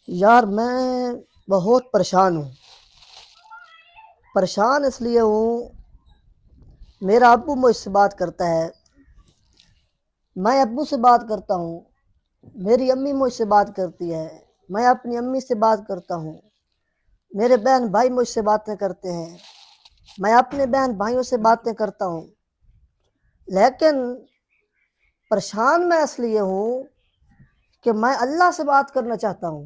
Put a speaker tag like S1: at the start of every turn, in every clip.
S1: یار میں بہت پریشان ہوں۔ پریشان اس لیے ہوں، میرا ابو مجھ سے بات کرتا ہے، میں ابو سے بات کرتا ہوں، میری امی مجھ سے بات کرتی ہے، میں اپنی امی سے بات کرتا ہوں، میرے بہن بھائی مجھ سے باتیں کرتے ہیں، میں اپنے بہن بھائیوں سے باتیں کرتا ہوں، لیکن پریشان میں اس لیے ہوں کہ میں اللہ سے بات کرنا چاہتا ہوں،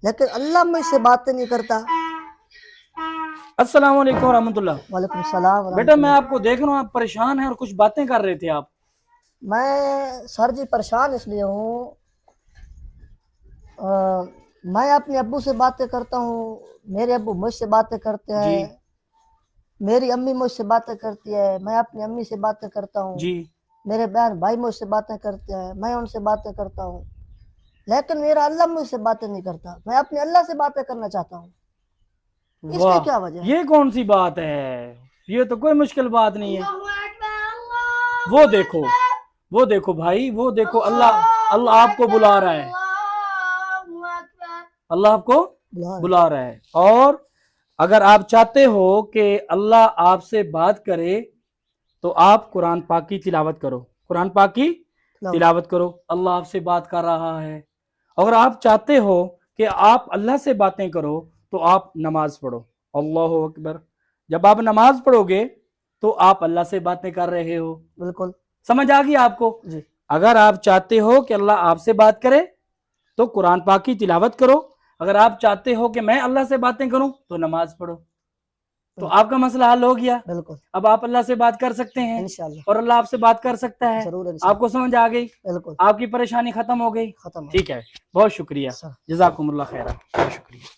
S1: لیکن اللہ مجھ سے باتیں نہیں کرتا۔
S2: السلام علیکم ورحمۃ اللہ۔
S1: وعلیکم السلام
S2: بیٹا
S1: ورحمۃ
S2: میں
S1: اللہ۔
S2: آپ کو دیکھ رہا ہوں، آپ پریشان ہیں اور کچھ باتیں کر رہے تھے آپ۔
S1: میں سر جی پریشان اس لیے ہوں، میں اپنے ابو سے باتیں کرتا ہوں، میرے ابو مجھ سے باتیں کرتے
S2: جی
S1: ہیں، میری امی مجھ سے باتیں کرتی ہے، میں اپنی امی سے باتیں کرتا ہوں،
S2: جی
S1: میرے بہن بھائی مجھ سے باتیں کرتے ہیں، میں ان سے باتیں کرتا ہوں، لیکن میرا اللہ مجھ سے باتیں نہیں کرتا۔ میں اپنے اللہ سے باتیں کرنا چاہتا ہوں، اس کی
S2: واہ،
S1: کیا وجہ ہے؟
S2: یہ کون سی بات ہے؟ یہ تو کوئی مشکل بات نہیں ہے۔ وہ دیکھو بھائی، وہ دیکھو، اللہ آپ کو بلا رہا ہے، اللہ آپ کو بلا رہا ہے۔ اور اگر آپ چاہتے ہو کہ اللہ آپ سے بات کرے تو آپ قرآن پاک کی تلاوت کرو، قرآن پاک کی تلاوت کرو، اللہ آپ سے بات کر رہا ہے۔ اگر آپ چاہتے ہو کہ آپ اللہ سے باتیں کرو تو آپ نماز پڑھو، اللہ اکبر۔ جب آپ نماز پڑھو گے تو آپ اللہ سے باتیں کر رہے ہو۔
S1: بالکل
S2: سمجھ آ گئی آپ کو؟
S1: جی۔
S2: اگر آپ چاہتے ہو کہ اللہ آپ سے بات کرے تو قرآن پاک کی تلاوت کرو، اگر آپ چاہتے ہو کہ میں اللہ سے باتیں کروں تو نماز پڑھو، تو آپ کا مسئلہ حل ہو گیا۔
S1: بالکل
S2: اب آپ اللہ سے بات کر سکتے ہیں
S1: انشاءاللہ،
S2: اور اللہ آپ سے بات کر سکتا ہے۔
S1: ضرور
S2: آپ
S1: انشاءاللہ،
S2: کو سمجھ آ گئی؟
S1: بالکل
S2: آپ کی پریشانی ختم ہو گئی؟
S1: ختم ہو
S2: ٹھیک ہے، بہت شکریہ،
S1: سر۔
S2: جزاکم اللہ خیرہ، بہت شکریہ۔